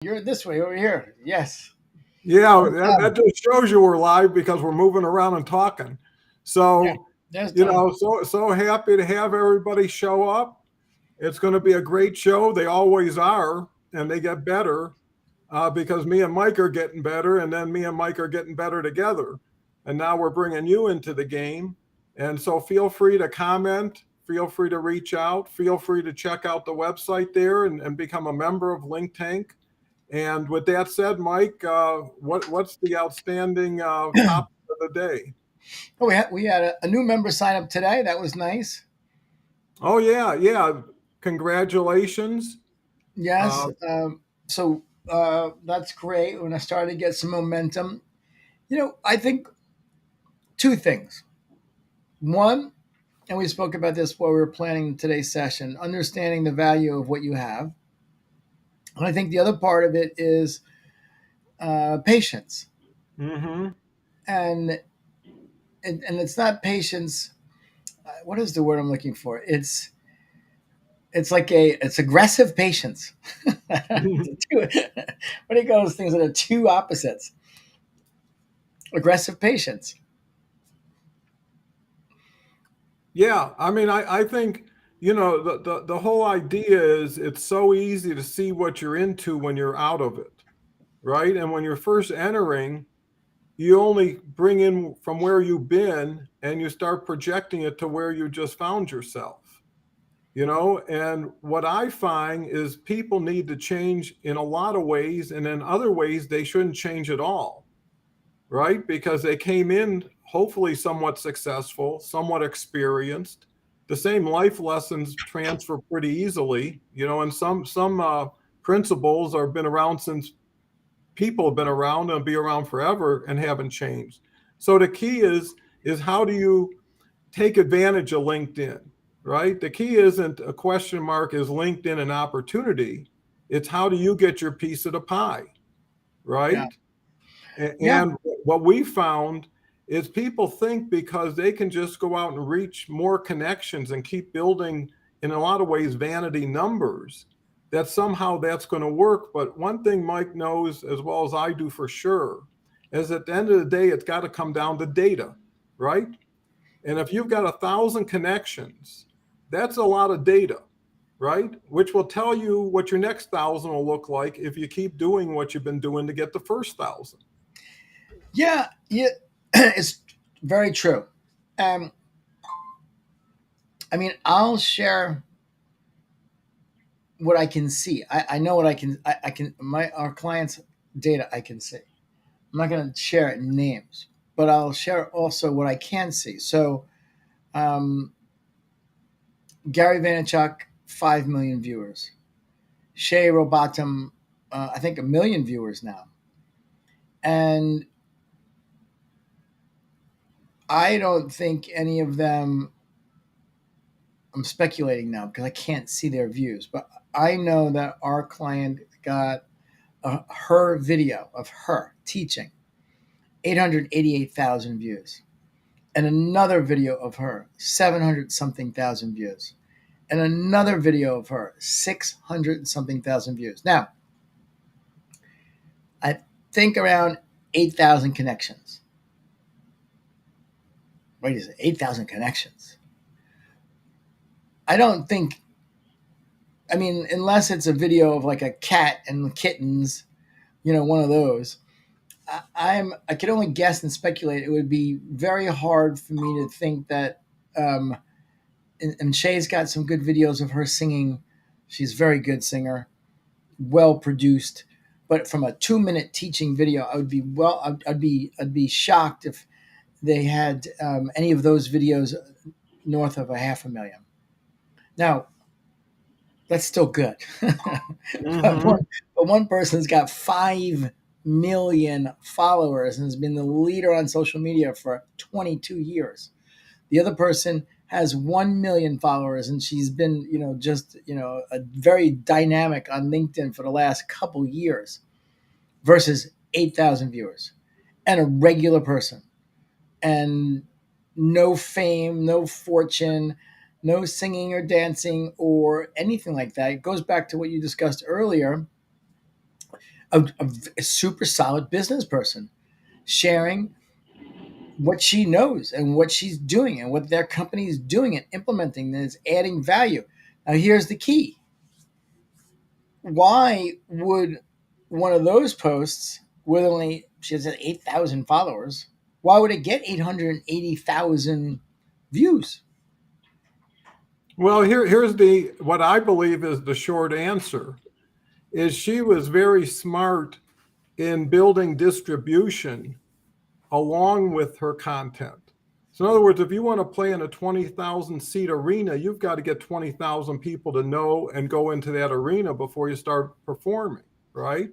You're this way over here. Yes. Yeah, There's that Tom. just shows you we're live because we're moving around and talking. Yeah. So, There's Tom. so happy to have everybody show up. It's going to be a great show. They always are, and they get better because me and Mike are getting better, and then me and Mike are getting better together. And now we're bringing you into the game. And so feel free to comment, feel free to reach out, feel free to check out the website there and become a member of LinkTank. And with that said, Mike, what's the outstanding topic of the day? Oh, we had a new member sign up today. That was nice. Oh yeah, yeah. Congratulations. Yes. Uh, So that's great. When I started to get some momentum, I think two things. One, and we spoke about this while we were planning today's session, understanding the value of what you have. And I think the other part of it is patience. mm-hmm. And, and it's not patience. What is the word I'm looking for? It's like it's aggressive patience. What do you call those things that are two opposites? Aggressive patience. Yeah, I mean, I think the whole idea is it's so easy to see what you're into when you're out of it, right? And when you're first entering, you only bring in from where you've been and you start projecting it to where you just found yourself. And what I find is people need to change in a lot of ways, and in other ways they shouldn't change at all, right? Because they came in hopefully somewhat successful, somewhat experienced. The same life lessons transfer pretty easily, and some principles are been around since people have been around and be around forever and haven't changed. So the key is how do you take advantage of LinkedIn, right? The key isn't a question mark, is LinkedIn an opportunity? It's how do you get your piece of the pie, Yeah. right? Yeah. And what we found is people think because they can just go out and reach more connections and keep building, in a lot of ways, vanity numbers, that somehow that's going to work. But one thing Mike knows as well as I do for sure is at the end of the day, it's got to come down to data, right? And if you've got 1,000 connections, that's a lot of data, right? Which will tell you what your next 1,000 will look like if you keep doing what you've been doing to get the first 1,000. Yeah. Yeah. It's very true. Um, I mean, I'll share what I can see. I know what I can my our clients' data I can see. I'm not going to share names, but I'll share also what I can see. So, um, Gary Vaynerchuk, 5 million viewers. Shay Robotham, I think 1 million viewers now. And I don't think any of them, I'm speculating now because I can't see their views, but I know that our client got her video of her teaching, 888,000 views, and another video of her, 700 something thousand views, and another video of her, 600 something thousand views. Now, I think around 8,000 connections. Wait a second, 8,000 connections. I don't think, I mean, unless it's a video of like a cat and kittens, one of those. I could only guess and speculate. It would be very hard for me to think that. And Shay's got some good videos of her singing. She's a very good singer, well produced. But from a 2 minute teaching video, I would be I'd be shocked if they had any of those videos north of a 500,000. Now that's still good. but, Mm-hmm. one, but one person's got 5 million followers and has been the leader on social media for 22 years. The other person has 1 million followers and she's been, just, a very dynamic on LinkedIn for the last couple years versus 8,000 viewers and a regular person and no fame, no fortune, no singing or dancing or anything like that. It goes back to what you discussed earlier. a super solid business person sharing what she knows and what she's doing and what their company is doing and implementing that is adding value. Now, here's the key: why would one of those posts with only she has 8,000 followers? Why would it get 880,000 views? Well, here's the what I believe is the short answer is she was very smart in building distribution along with her content. So, in other words, if you want to play in a 20,000 seat arena, you've got to get 20,000 people to know and go into that arena before you start performing, right?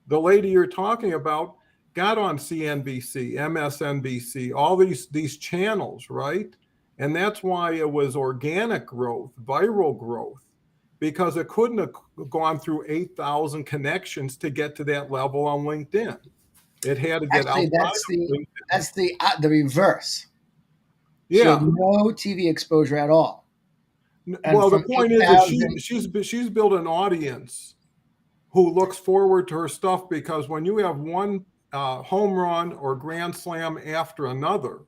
The lady you're talking about got on CNBC, MSNBC, all these channels, right? And that's why it was organic growth, viral growth, because it couldn't have gone through 8,000 connections to get to that level on LinkedIn. It had to get Actually, outside of LinkedIn. that's the reverse. She had Yeah. no TV exposure at all, and Well, the from point is that 8,000. she's built an audience who looks forward to her stuff because when you have one home run or grand slam after another,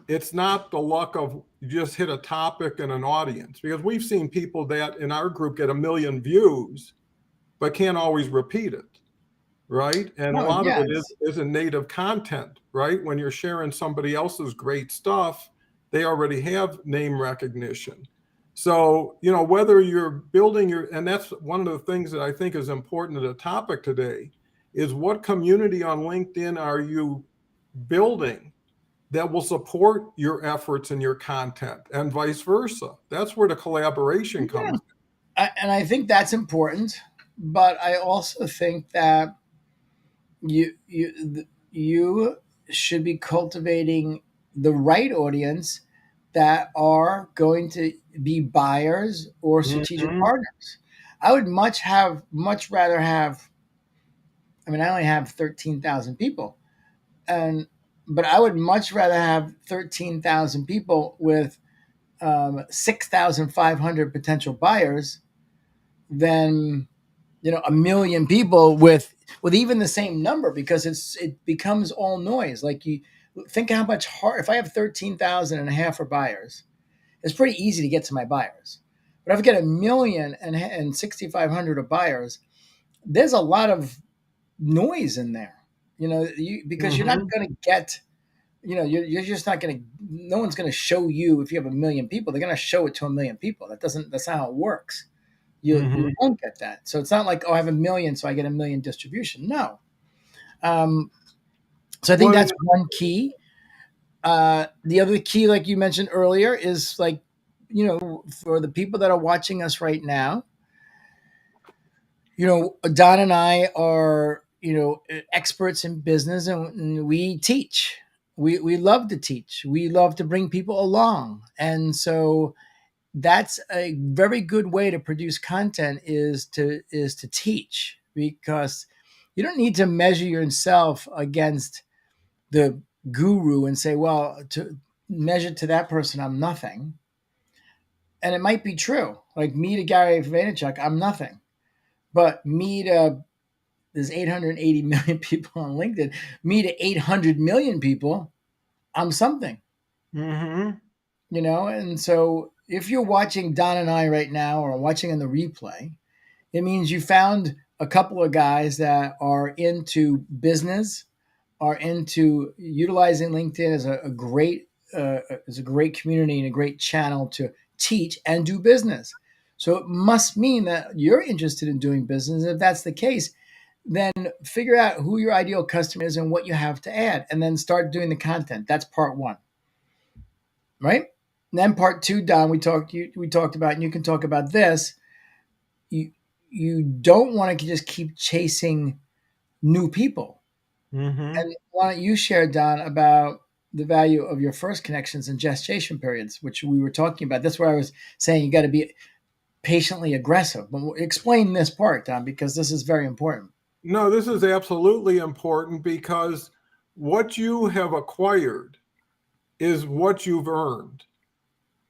it's not the luck of you just hit a topic and an audience, because we've seen people that in our group get 1 million views but can't always repeat it, right? And a No, lot of yeah, it isn't native content, right? When you're sharing somebody else's great stuff, they already have name recognition. So, whether you're building and that's one of the things that I think is important to the topic today, is what community on LinkedIn are you building that will support your efforts and your content, and vice versa. That's where the collaboration yeah. comes And I think that's important. But I also think that you should be cultivating the right audience that are going to be buyers or in. strategic Hmm. partners. I would much rather have. I mean, I only have 13,000 people, and but I would much rather have 13,000 people with 6,500 potential buyers than 1 million people with even the same number, because it becomes all noise. Like, you think how much hard. If I have 13,000 and a half for buyers, it's pretty easy to get to my buyers. But if I get 1 million and 6,500 of buyers, there's a lot of noise in there. Because you're not Hmm. going to get. You're just not going to. No one's going to show you if you have 1 million people. They're going to show it to 1 million people. That's not how it works. You Hmm. won't get that. So it's not like, oh, I have 1 million, so I get 1 million distribution. No. Um, so I think Well, that's one key. The other key, like you mentioned earlier, is like, for the people that are watching us right now, Don and I are, experts in business, and we teach. We love to teach. We love to bring people along. And so that's a very good way to produce content, is to teach, because you don't need to measure yourself against the guru and say, well, to measure to that person, I'm nothing. And it might be true. Like, me to Gary Vaynerchuk, I'm nothing. But me to there's 880 million people on LinkedIn, me to 800 million people, I'm something. hmm And so if you're watching Don and I right now, or watching on the replay, it means you found a couple of guys that are into business, are into utilizing LinkedIn as a great community and a great channel to teach and do business. So it must mean that you're interested in doing business. If that's the case, then figure out who your ideal customer is and what you have to add, and then start doing the content. That's part one, right? And then part two, Don, we talked about, and you can talk about this. You you don't want to just keep chasing new people. hmm And why don't you share, Don, about the value of your first connections and gestation periods, which we were talking about? That's where I was saying you got to be patiently aggressive. But explain this part, Don, because this is very important. No, this is absolutely important because what you have acquired is what you've earned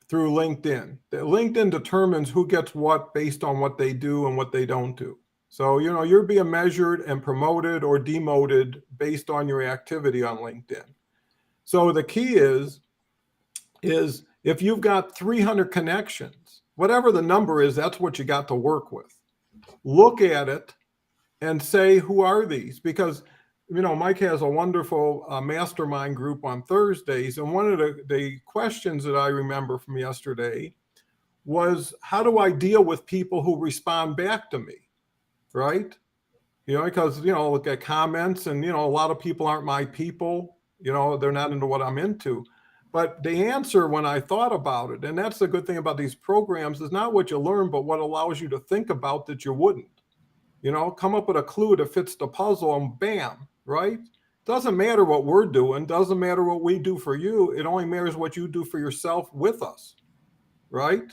through LinkedIn. LinkedIn determines who gets what based on what they do and what they don't do. So, you're being measured and promoted or demoted based on your activity on LinkedIn. So the key is if you've got 300 connections, whatever the number is, that's what you got to work with. Look at it and say, who are these? Because, Mike has a wonderful mastermind group on Thursdays. And one of the questions that I remember from yesterday was, how do I deal with people who respond back to me? Right? Because, look at comments and, a lot of people aren't my people, they're not into what I'm into. But the answer, when I thought about it, and that's the good thing about these programs, is not what you learn, but what allows you to think about that you wouldn't. Come up with a clue that fits the puzzle and bam, right? Doesn't matter what we're doing, doesn't matter what we do for you. It only matters what you do for yourself with us, right?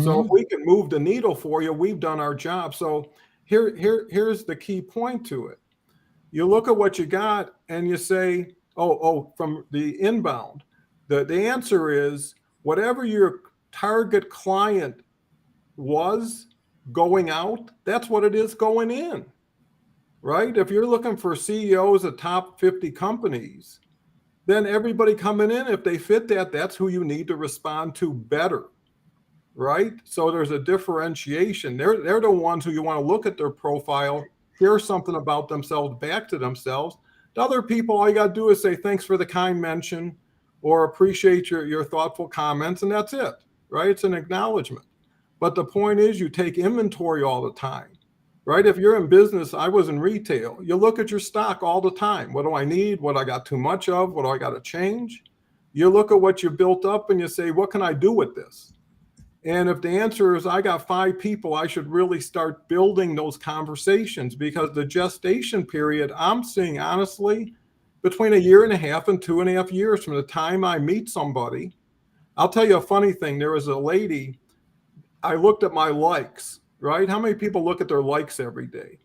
So if Mm-hmm. we can move the needle for you, we've done our job. So here's the key point to it. You look at what you got and you say, from the inbound, the answer is whatever your target client was going out, that's what it is going in, right? If you're looking for CEOs of top 50 companies, then everybody coming in, if they fit that, that's who you need to respond to better, right? So there's a differentiation. They're the ones who you want to look at their profile, hear something about themselves back to themselves. The other people, all you got to do is say thanks for the kind mention or appreciate your thoughtful comments, and that's it, right? It's an acknowledgement. But the point is, you take inventory all the time, right? If you're in business, I was in retail, you look at your stock all the time. What do I need? What I got too much of? What do I got to change? You look at what you built up and you say, what can I do with this? And if the answer is I got 5 people, I should really start building those conversations, because the gestation period I'm seeing, honestly, between a year and a half and 2.5 years from the time I meet somebody. I'll tell you a funny thing. There was a lady, I looked at my likes, right? How many people look at their likes every day?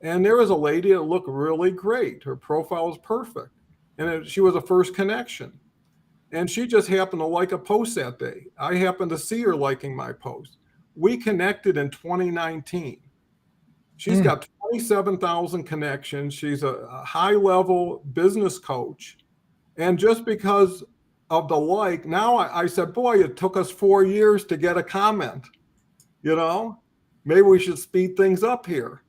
And there was a lady that looked really great. Her profile was perfect. And she was a first connection. And she just happened to like a post that day. I happened to see her liking my post. We connected in 2019. She's Mm. got 27,000 connections. She's a high level business coach. And just because of the like, now I said, boy, it took us 4 years to get a comment. Maybe we should speed things up here.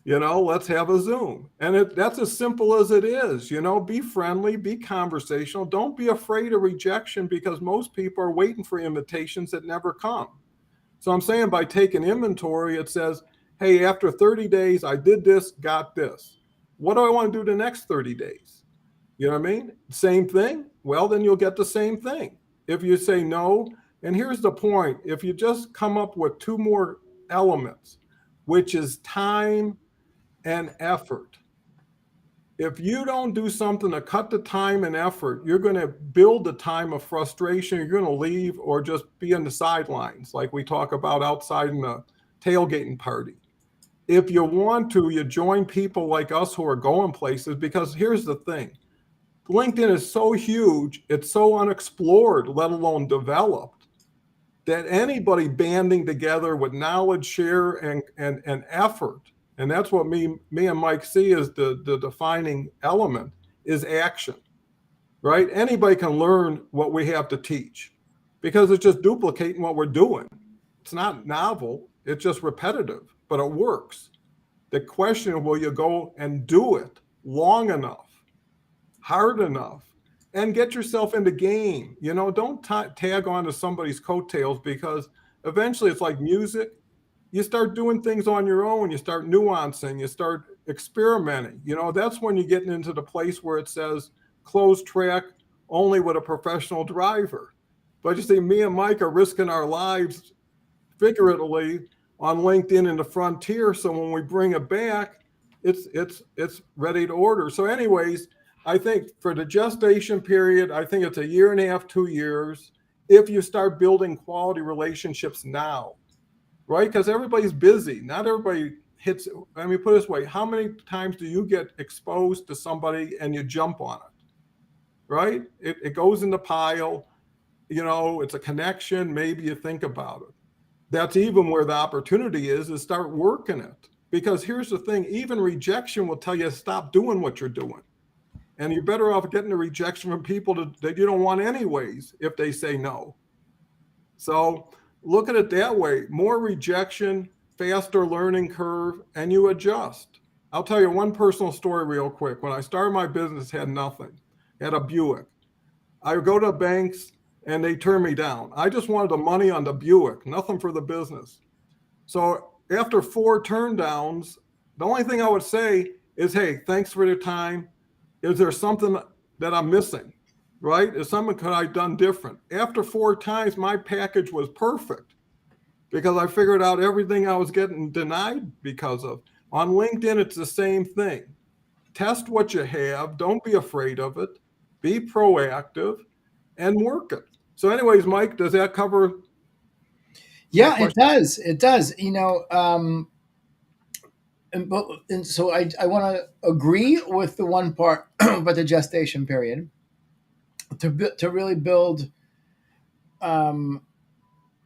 Let's have a Zoom. And that's as simple as it is. Be friendly, be conversational. Don't be afraid of rejection, because most people are waiting for invitations that never come. So I'm saying, by taking inventory, it says, hey, after 30 days, I did this, got this. What do I want to do the next 30 days? You know what I mean? Same thing. Well, then you'll get the same thing. If you say no, and here's the point, if you just come up with 2 more elements, which is time and effort. If you don't do something to cut the time and effort, you're going to build the time of frustration. You're going to leave or just be on the sidelines, like we talk about outside in the tailgating party. If you want to, you join people like us who are going places, because here's the thing. LinkedIn is so huge, it's so unexplored, let alone developed, that anybody banding together with knowledge share and effort, and that's what me and Mike see as the defining element, is action, right? Anybody can learn what we have to teach, because it's just duplicating what we're doing. It's not novel, it's just repetitive, but it works. The question is, will you go and do it long enough, hard enough, and get yourself in the game? Don't tag on to somebody's coattails, because eventually it's like music. You start doing things on your own, you start nuancing, you start experimenting. That's when you're getting into the place where it says closed track only with a professional driver. But you see, me and Mike are risking our lives figuratively on LinkedIn in the frontier. So when we bring it back, it's ready to order. So, anyways, I think for the gestation period, I think it's a year and a half, 2 years, if you start building quality relationships now, right? Because everybody's busy. Not everybody hits. I mean, put it this way: how many times do you get exposed to somebody and you jump on it? Right? It goes in the pile. It's a connection. Maybe you think about it. That's even where the opportunity is start working it. Because here's the thing, even rejection will tell you to stop doing what you're doing. And you're better off getting a rejection from people that you don't want anyways if they say no. So look at it that way, more rejection, faster learning curve, and you adjust. I'll tell you one personal story real quick. When I started my business, had nothing, had a Buick. I would go to banks and they turned me down. I just wanted the money on the Buick, nothing for the business. So after 4 turndowns, the only thing I would say is, hey, thanks for your time. Is there something that I'm missing? Right? Is something could I done different? After 4 times, my package was perfect because I figured out everything I was getting denied because of. On LinkedIn, it's the same thing. Test what you have. Don't be afraid of it. Be proactive and work it. So, anyways, Mike, does that cover that Yeah, it question? does. It does. And so I want to agree with the one part about the gestation period to really build um,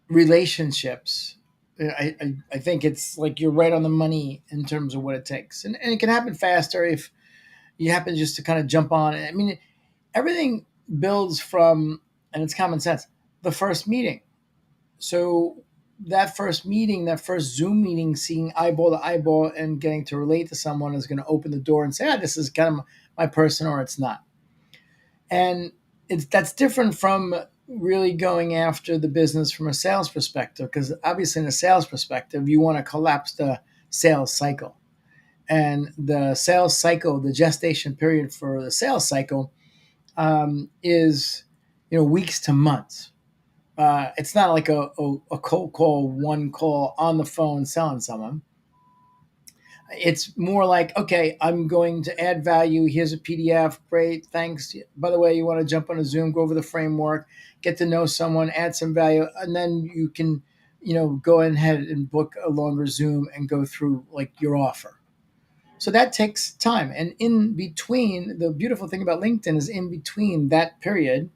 relationships. I think it's like you're right on the money in terms of what it takes, and it can happen faster if you happen just to kind of jump on it. I mean, everything builds from, and it's common sense, the first meeting. So that first meeting, that first Zoom meeting, seeing eyeball to eyeball and getting to relate to someone is going to open the door and say, ah, this is kind of my person or it's not. And that's different from really going after the business from a sales perspective, because obviously in a sales perspective, you want to collapse the sales cycle. And the sales cycle, the gestation period for the sales cycle is, weeks to months. It's not like a cold call, one call on the phone selling someone. It's more like, okay, I'm going to add value. Here's a PDF. Great. Thanks. By the way, you want to jump on a Zoom, go over the framework, get to know someone, add some value, and then you can, go ahead and book a longer Zoom and go through like your offer. So that takes time. And in between, the beautiful thing about LinkedIn is in between that period,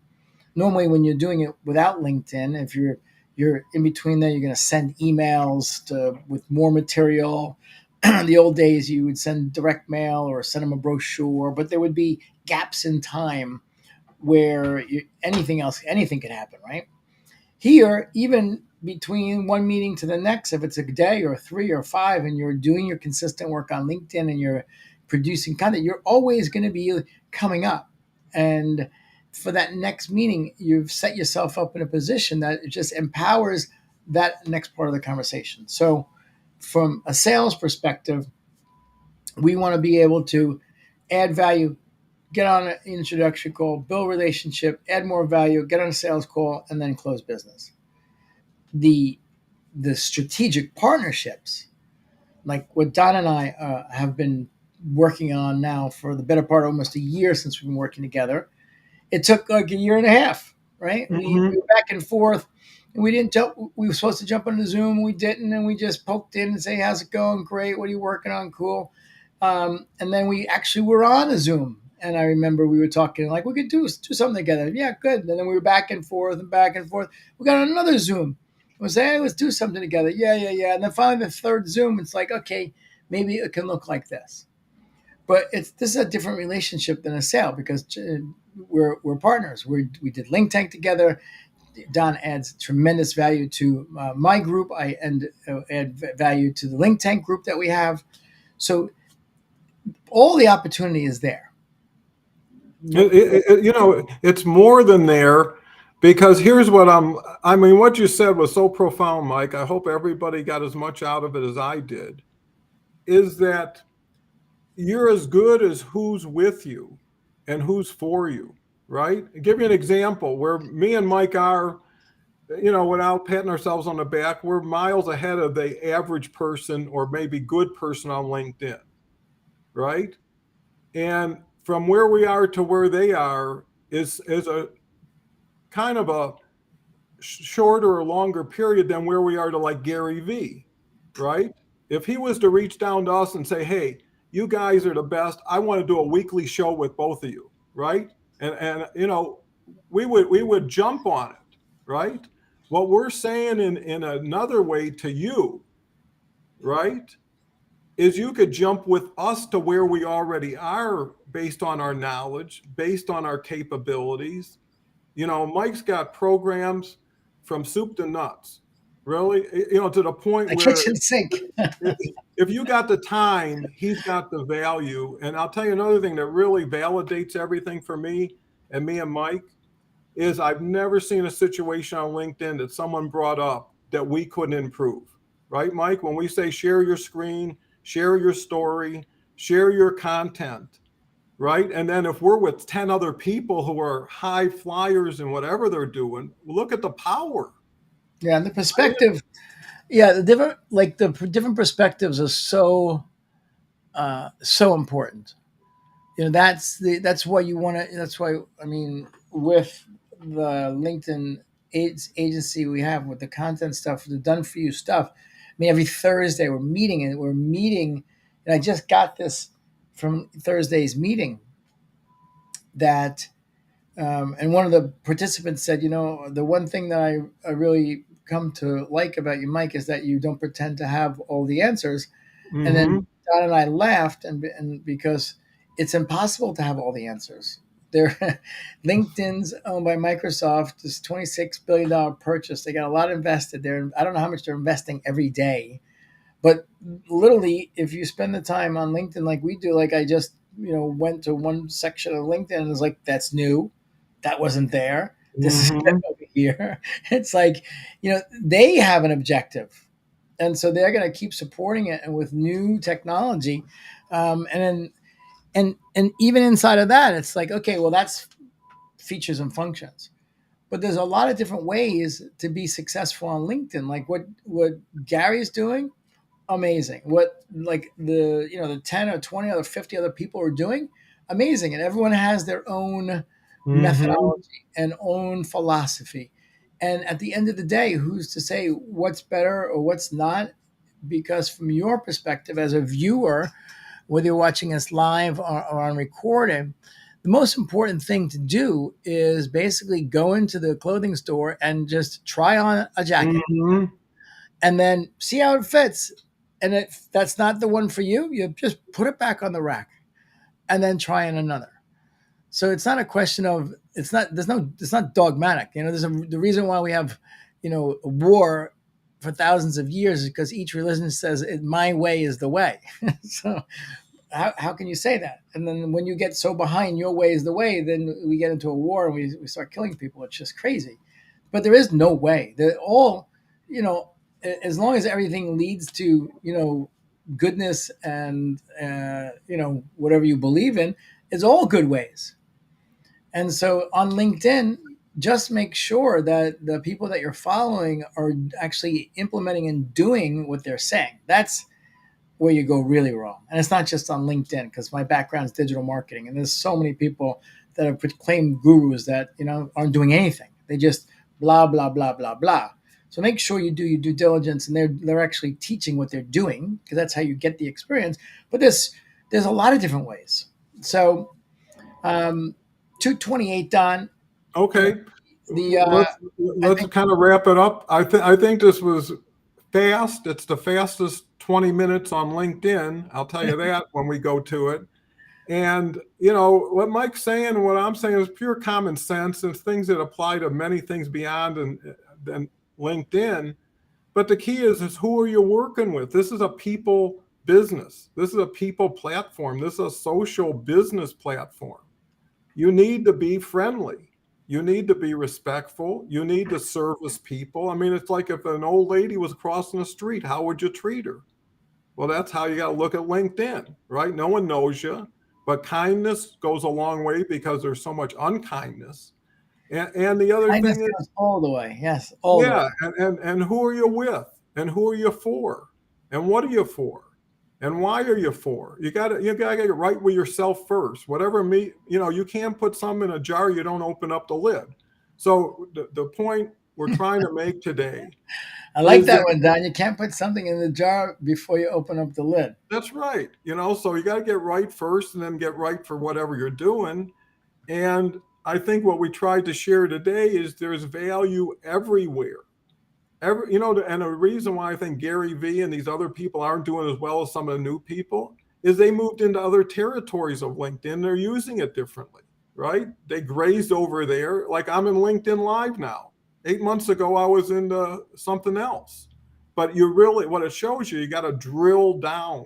normally when you're doing it without LinkedIn, if you're in between there, you're going to send emails with more material. The old days, you would send direct mail or send them a brochure, but there would be gaps in time where anything could happen, right? Here, even between one meeting to the next, if it's a day or 3 or 5, and you're doing your consistent work on LinkedIn and you're producing content, you're always going to be coming up. And for that next meeting, you've set yourself up in a position that it just empowers that next part of the conversation. So, from a sales perspective, we want to be able to add value, get on an introduction call, build relationship, add more value, get on a sales call, and then close business. The the strategic partnerships, like what Don and I have been working on now for the better part of almost a year since we've been working together. It took like a year and a half, right? We Mm-hmm. were back and forth. And we didn't jump. We were supposed to jump on the Zoom. We didn't, and we just poked in and say, "How's it going? Great. What are you working on? Cool." And then we actually were on a Zoom, and I remember we were talking like we could do something together. Yeah, good. And then we were back and forth and back and forth. We got on another Zoom. We say, "Hey, let's do something together." Yeah, yeah, yeah. And then finally, the third Zoom, it's like, okay, maybe it can look like this. But this is a different relationship than a sale because we're partners. We did LinkTank together. Don adds tremendous value to my group. I add value to the LinkTank group that we have. So all the opportunity is there. It's more than there because here's what I mean, what you said was so profound, Mike. I hope everybody got as much out of it as I did. Is that you're as good as who's with you and who's for you, right? I'll give you an example where me and Mike are, without patting ourselves on the back, we're miles ahead of the average person or maybe good person on LinkedIn, right? And from where we are to where they are is a kind of a shorter or longer period than where we are to like Gary V, right? If he was to reach down to us and say, "Hey, you guys are the best. I want to do a weekly show with both of you," right? And we would jump on it, right? What we're saying in another way to you, right, is you could jump with us to where we already are based on our knowledge, based on our capabilities. Mike's got programs from soup to nuts, really, to the point A where kitchen sink. if you got the time, he's got the value. And I'll tell you another thing that really validates everything for me and Mike is I've never seen a situation on LinkedIn that someone brought up that we couldn't improve. Right, Mike? When we say share your screen, share your story, share your content, right? And then if we're with 10 other people who are high flyers and whatever they're doing, look at the power. Yeah, and the perspective. Yeah, the different perspectives are so important. That's why you want to. That's why I mean, with the LinkedIn agency we have with the content stuff, the done for you stuff. I mean, every Thursday we're meeting, and I just got this from Thursday's meeting that and one of the participants said, the one thing that I really come to like about you, Mike, is that you don't pretend to have all the answers. And then Mm-hmm. Don and I laughed, and because it's impossible to have all the answers. They're LinkedIn's owned by Microsoft. This $26 billion purchase. They got a lot invested there. I don't know how much they're investing every day, but literally, if you spend the time on LinkedIn like we do, like I just went to one section of LinkedIn and was like, that's new, that wasn't there. This is Mm-hmm. over here. It's like they have an objective, and so they're going to keep supporting it and with new technology, and then and even inside of that, it's like, okay, well, that's features and functions. But there's a lot of different ways to be successful on LinkedIn. Like what Gary's doing, amazing. What like the 10 or 20 or 50 other people are doing, amazing. And everyone has their own Mm-hmm. methodology and own philosophy. And at the end of the day, who's to say what's better or what's not? Because from your perspective as a viewer, whether you're watching us live or on recording, the most important thing to do is basically go into the clothing store and just try on a jacket Mm-hmm. and then see how it fits. And if that's not the one for you, you just put it back on the rack and then try on another. So it's not a question of it's not dogmatic. The reason why we have a war for thousands of years is because each religion says my way is the way. So how can you say that? And then when you get so behind your way is the way, then we get into a war and we start killing people. It's just crazy. But there is no way. They're all, you know, as long as everything leads to, goodness and, whatever you believe in, it's all good ways. And so on LinkedIn, just make sure that the people that you're following are actually implementing and doing what they're saying. That's where you go really wrong. And it's not just on LinkedIn because my background is digital marketing, and there's so many people that have proclaimed gurus that aren't doing anything. They just blah blah blah blah blah. So make sure you do your due diligence, and they're actually teaching what they're doing because that's how you get the experience. But there's a lot of different ways. So 228, Don. You know Okay. the I Let's think kind of wrap it up. I think this was fast. It's the fastest 20 minutes on LinkedIn. I'll tell you that when we go to it. And what Mike's saying and what I'm saying is pure common sense and things that apply to many things beyond and than LinkedIn. But the key is who are you working with? This is a people business. This is a people platform. This is a social business platform. You need to be friendly. You need to be respectful. You need to service people. I mean, it's like if an old lady was crossing the street, how would you treat her? Well, that's how you got to look at LinkedIn, right? No one knows you, but kindness goes a long way because there's so much unkindness. And the other kindness thing is, goes all the way. Yes, all the way. yeah, and who are you with? And who are you for? And what are you for? And why are you for? You gotta get right with yourself first. Whatever you can't put some in a jar you don't open up the lid. So the point we're trying to make today I like is that that one, Don. You can't put something in the jar before you open up the lid. that's right. So you got to get right first and then get right for whatever you're doing. And I think what we tried to share today is there's value everywhere. And the reason why I think Gary Vee and these other people aren't doing as well as some of the new people is they moved into other territories of LinkedIn. They're using it differently, right? They grazed over there. Like I'm in LinkedIn Live now. 8 months ago, I was into something else. But what it shows you, you got to drill down,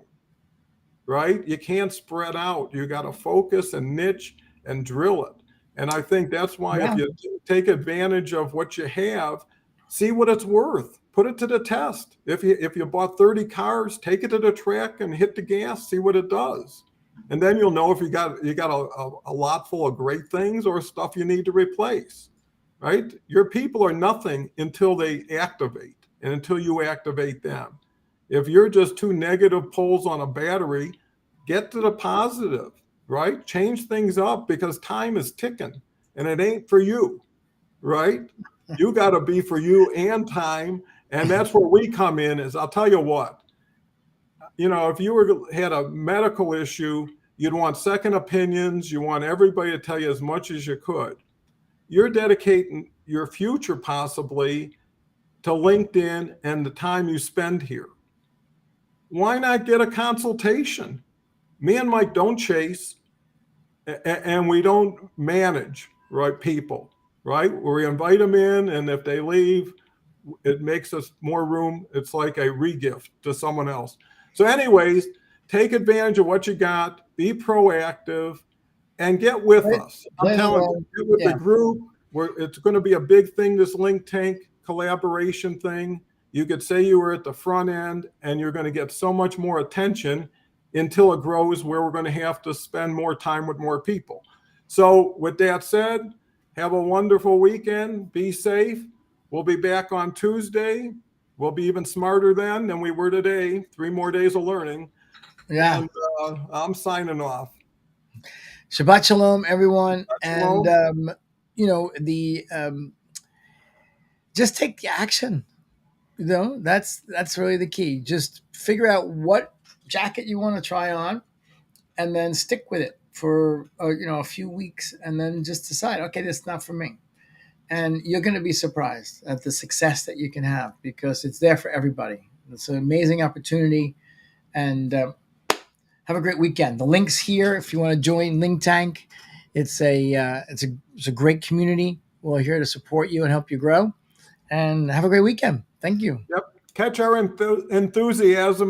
right? You can't spread out. You got to focus and niche and drill it. And I think that's why if Yeah. you take advantage of what you have, see what it's worth. Put it to the test. If you bought 30 cars, take it to the track and hit the gas, see what it does. And then you'll know if you got a lot full of great things or stuff you need to replace. Right? Your people are nothing until they activate and until you activate them. If you're just two negative poles on a battery, get to the positive, right? Change things up because time is ticking and it ain't for you, right? You got to be for you and time. And that's where we come in is I'll tell you what, if you had a medical issue, you'd want second opinions. You want everybody to tell you as much as you could. You're dedicating your future possibly to LinkedIn and the time you spend here. Why not get a consultation? Me and Mike don't chase and we don't manage, right, people, right? We invite them in, and if they leave, it makes us more room. It's like a regift to someone else. So anyways, take advantage of what you got, be proactive, and get with us. I'm Play telling along. you, get with the Yeah. group. It's going to be a big thing, this LinkTank collaboration thing. You could say you were at the front end, and you're going to get so much more attention until it grows where we're going to have to spend more time with more people. So with that said, have a wonderful weekend. Be safe. We'll be back on Tuesday. We'll be even smarter then than we were today. 3 more days of learning. Yeah. And I'm signing off. Shabbat shalom, everyone. And, Shalom. just take the action. That's really the key. Just figure out what jacket you want to try on and then stick with it for, a few weeks and then just decide, okay, this is not for me. And you're going to be surprised at the success that you can have because it's there for everybody. It's an amazing opportunity. And have a great weekend. The link's here if you want to join LinkTank. It's a great community. We're here to support you and help you grow. And have a great weekend. Thank you. Yep. Catch our enthusiasm